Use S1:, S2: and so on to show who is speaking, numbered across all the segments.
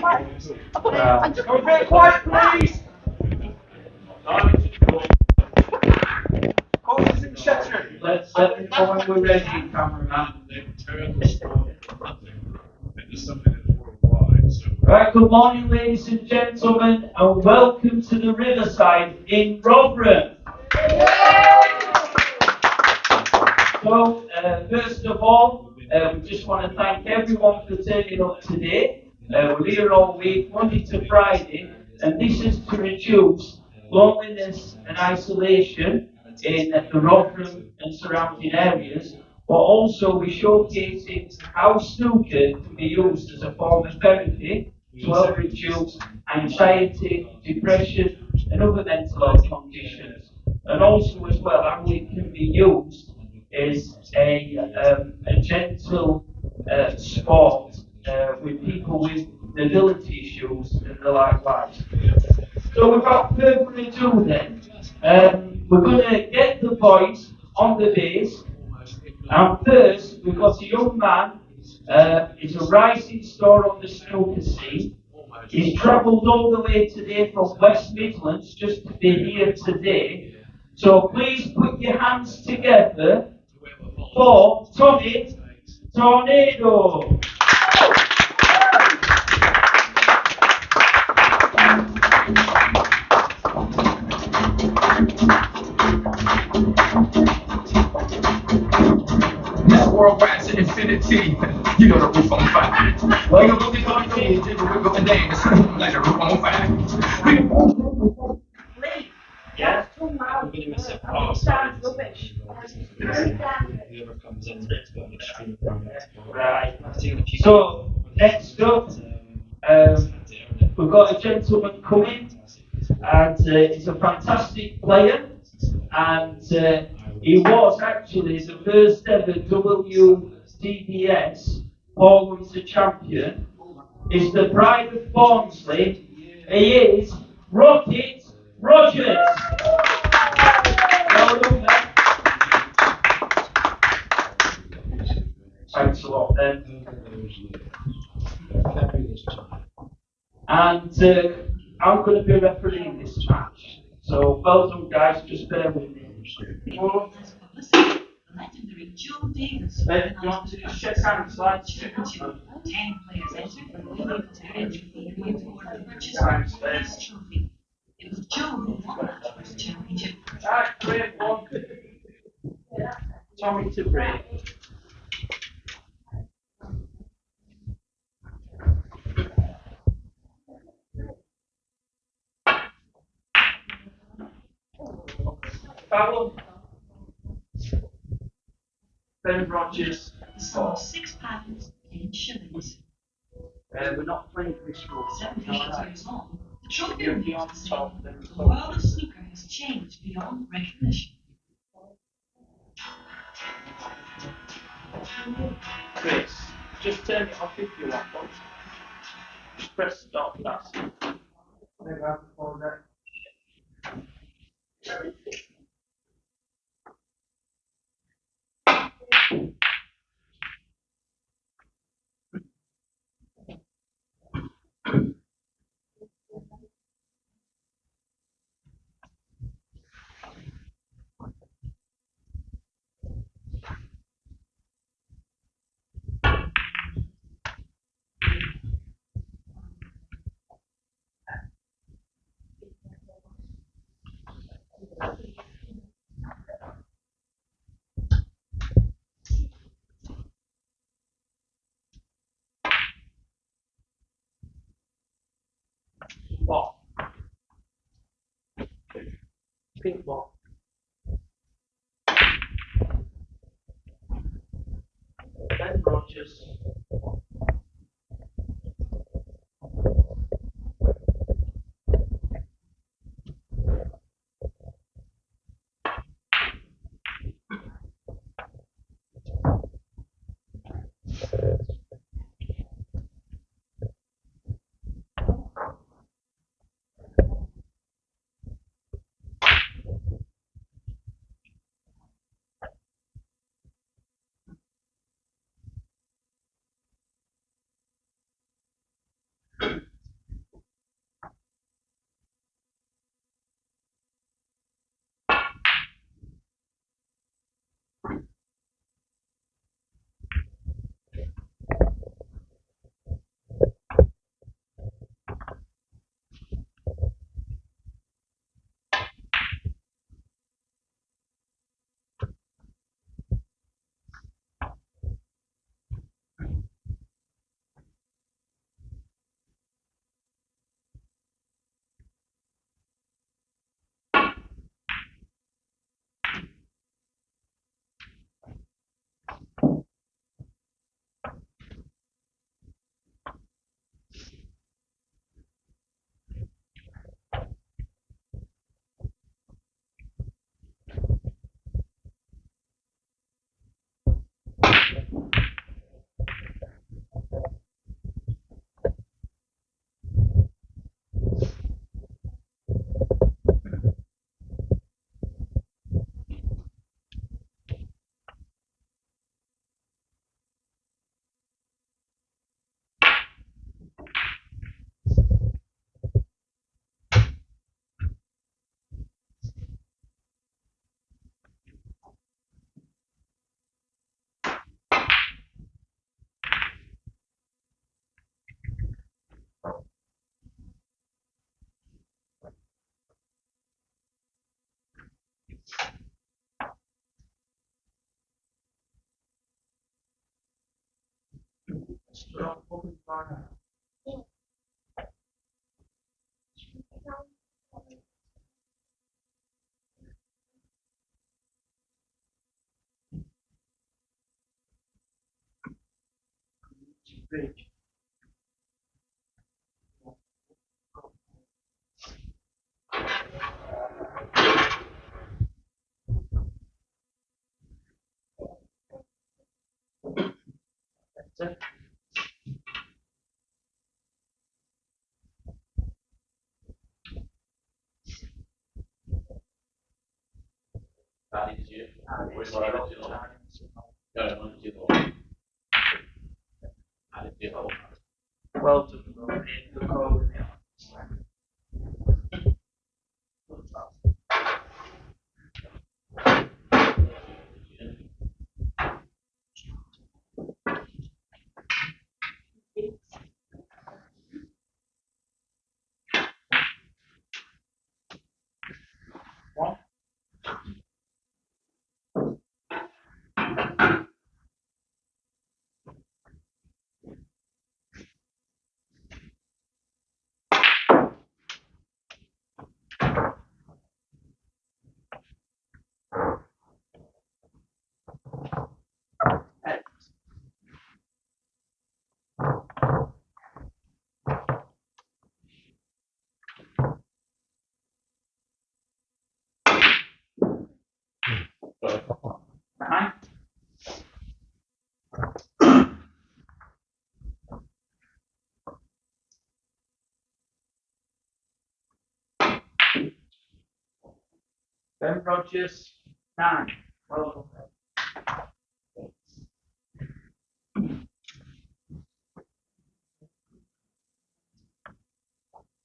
S1: Go a bit quiet, please. Horses in the shelter.
S2: Let me know when we're ready, cameraman. Right, good morning, ladies and gentlemen, and welcome to the Riverside in Rotherham. So, first of all, we just want to thank everyone for turning up today. We're here all week, Monday to Friday, and this is to reduce loneliness and isolation in the Rotherham and surrounding areas, but also we're showcasing how snooker can be used as a form of therapy to help reduce anxiety, depression, and other mental health conditions, and also as well how it can be used is a gentle sport with people with mobility issues and the likewise. So without further ado then, we're going to get the boys on the bass. And first, we've got a young man, he's a rising star on the snooker scene. He's travelled all the way today from West Midlands just to be here today. So please put your hands together for Tommy Tornado.
S1: This worldwide to infinity. You know the roof on fire. We gonna be going crazy, we're going dance like the roof on fire.
S2: Yeah?
S3: I'm going to miss it. Oh, sounds rubbish. Whoever comes in has got an extreme product.
S2: Right. So, next up, we've got a gentleman coming, and he's a fantastic player, and he was actually the first ever WDDS All Winter champion. He's the pride of Barnsley. He is Rocket Rogers. Well done, mate. Thanks a lot, then. And I'm going to be refereeing this match. So, well done, guys. Just bear with me.
S4: Legendary Joe Davis.
S2: You want to just shake hands like
S4: 10 players entered, able to entry fee paid toward the purchase
S2: Thanks,
S4: of this trophy. It was Joe who won that first championship.
S2: Alright, great one. Tommy to break. Foul. Ben Rogers.
S4: The sum of £6 in shillings.
S2: We're not playing this rule.
S4: 78 years on, the trophy
S2: You're
S4: remains
S2: beyond
S4: the same.
S2: top.
S4: The world of snooker has changed beyond recognition.
S2: Chris, just turn it off if you want, but just press stop, that's it. Ball. Pink ball. Ben Rogers. Well done. Nine. Ben Rogers, 9. Well done.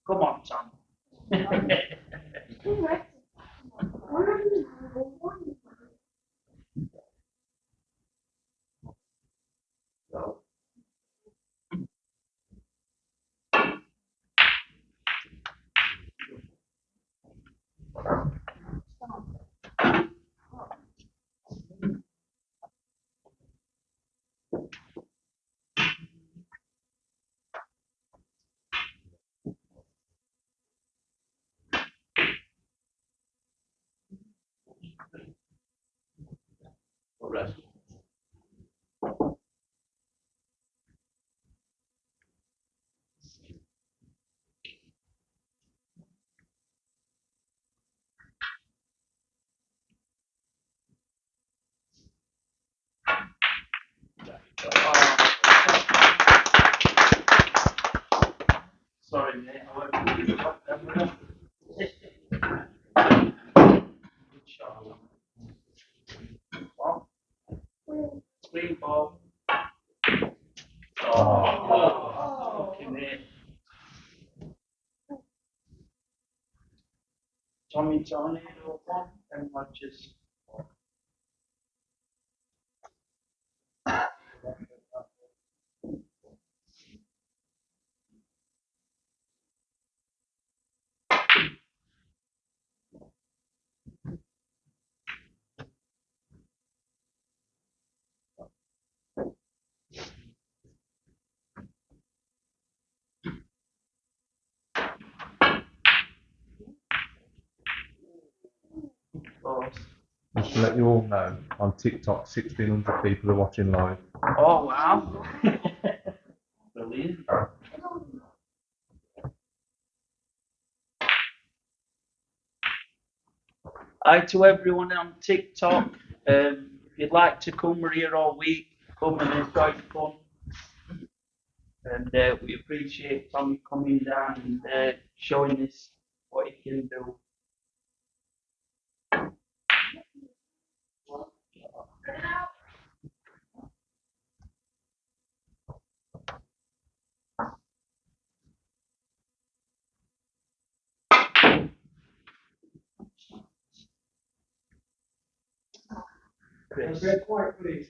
S2: Come on, Tom. Sorry, mate. I won't do it. Good shot. Ball. Screen ball. Oh, fucking mate. Tommy Tornado 1, Ben Rogers. Close.
S5: Just to let you all know, on TikTok, 1,600 people are watching live.
S2: Oh, wow. Brilliant. Hi to everyone on TikTok. If you'd like to come, we're here all week. Come and enjoy the fun. And we appreciate Tommy coming down and showing us what he can do. Chris.
S1: Quiet, please.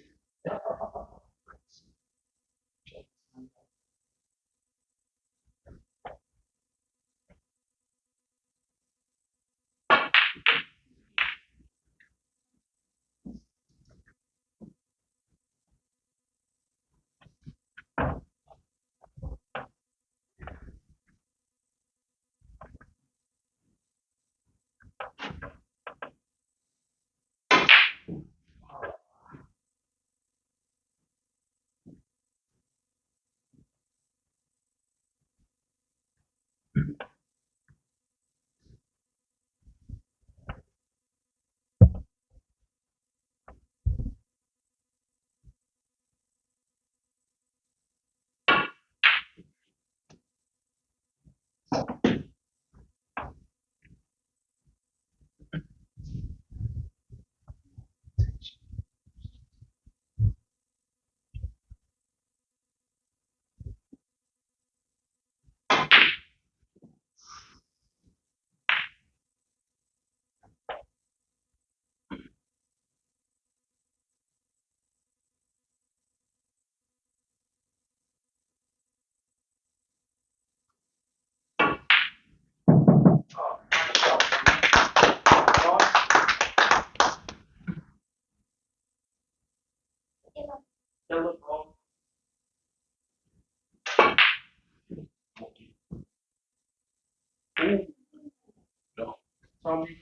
S2: Tommy.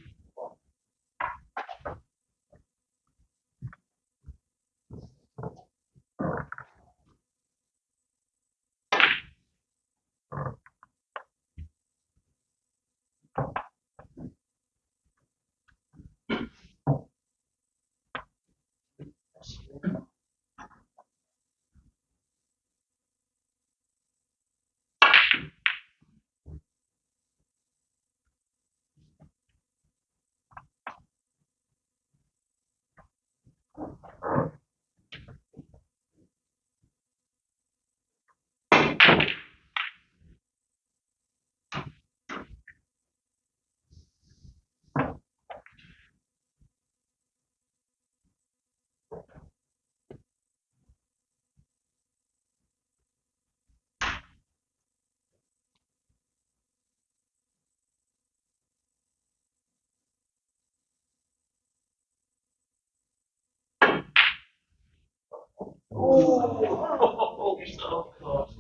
S2: Oh, so close.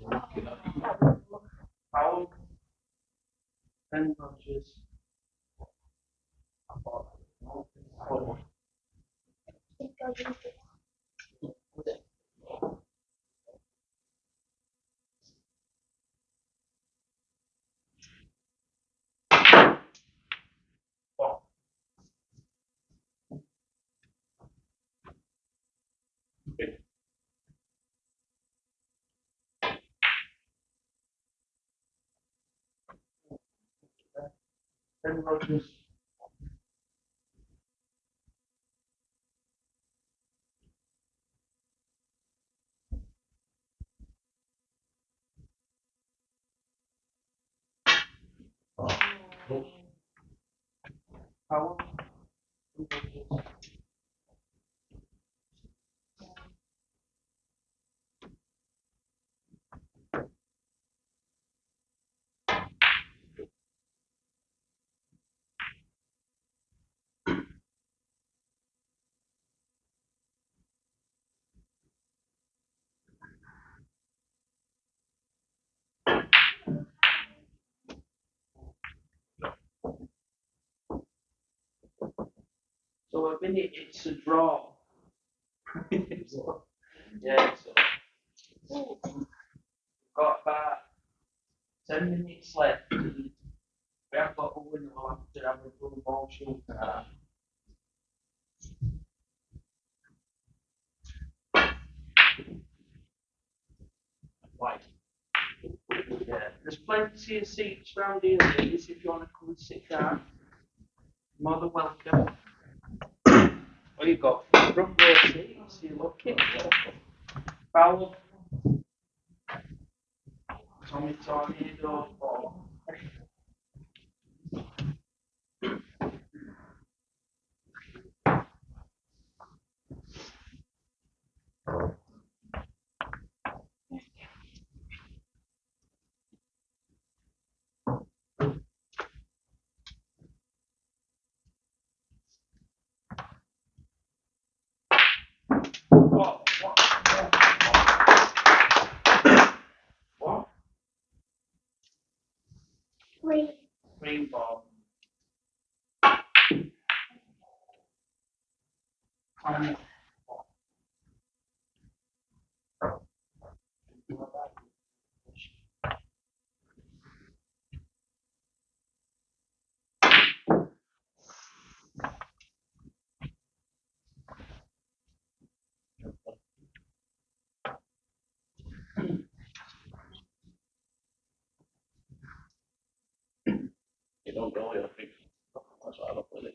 S2: Foul. Ben Rogers. Ben Rogers. Foul. So a minute it's a draw. So, yeah, so got about 10 minutes left. We have got a winner, we'll have to have a full ball shoot. Like, yeah, there's plenty of seats around here, ladies, if you want to come and sit down. More than welcome. What you got? Front row seats, you lucky. Foul. Tommy Tornado. What? What? Green ball. Tommy. You don't go here, I think. That's why I don't really.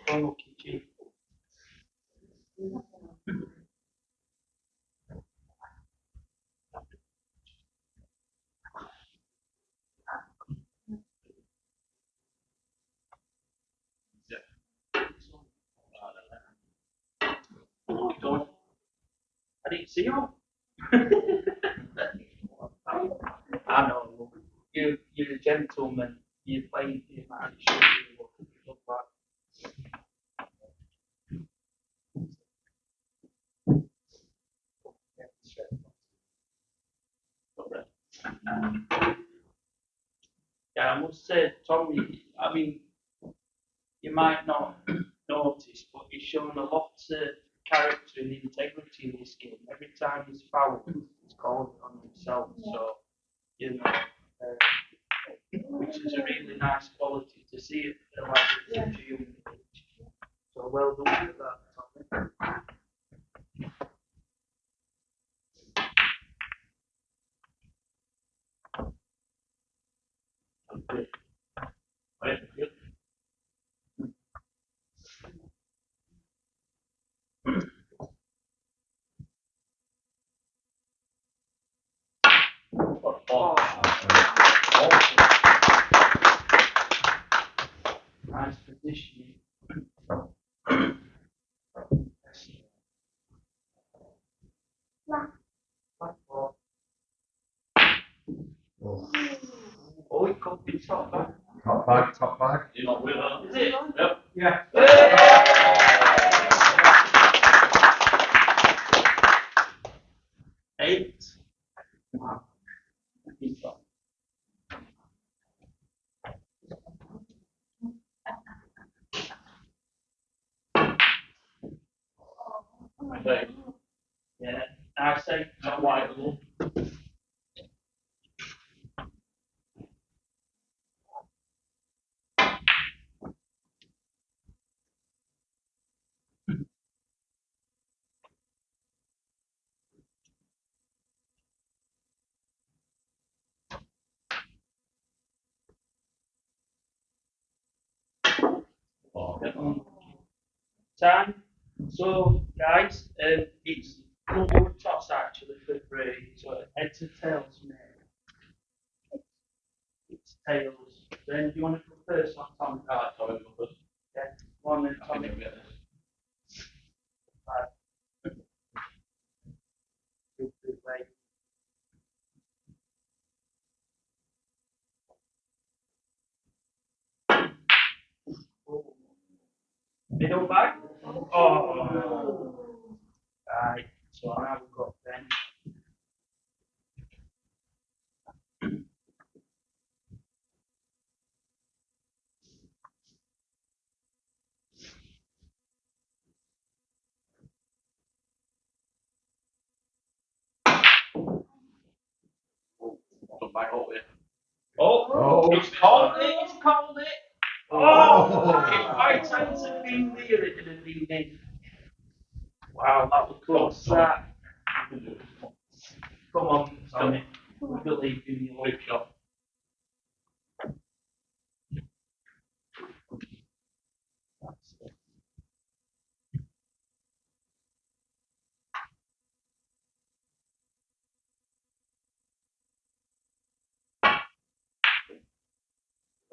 S2: Unlucky Chief. Going. I didn't see you. I know. You're a gentleman. You play your man. You look like. Yeah, I must say, Tommy, I mean, you might not notice, but he's shown a lot of character and integrity in this game. Every time he's fouled, he's called on himself. So, you know, which is a really nice quality to see it like at such a young age. So well done with that, Tommy. Oh, nice positioning. Oh, it could be top back.
S5: Top bag, top bag.
S3: You're not with her.
S2: Is it?
S3: Yep.
S5: Yeah.
S2: Eight. Wow.
S3: Okay.
S2: Yeah, I say
S3: Not wide enough.
S2: time. So, guys, it's double toss actually for free. So, heads or tails, mate. It's tails. Then, do you want to go first or Tom?
S3: Alright, sorry, go first.
S2: Yeah, one and
S3: I
S2: Tommy.
S3: think I'll get this.
S2: Right. Good, good way. Middle back. Oh. Right. So now we've got Ben.
S3: Come back over here.
S2: Oh,
S5: Oh.
S2: it's called it. It's called it. Oh, if my chance had been there, it would have been in. Wow, that was close. That.
S3: You can do it.
S2: Come on, Tommy. We believe in you.
S3: Quick shot.
S2: That's it.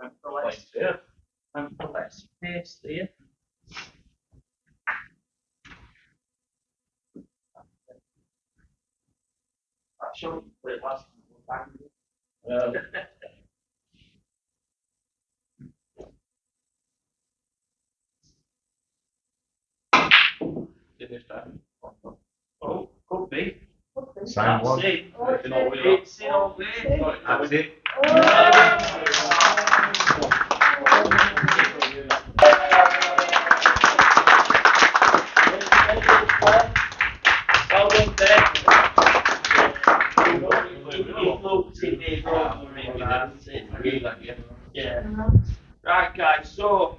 S2: Went for less.
S3: Place here.
S2: Went for less pace there. That showed you play last time.
S3: Finish time.
S2: Oh, could be.
S5: Same
S2: That's
S5: one.
S2: it.
S3: It's not with
S2: It's in all way.
S5: That's it.
S2: Well done, Ben. He looked in there, don't worry about it.
S3: I gave that, yeah.
S2: Yeah. Right, guys, so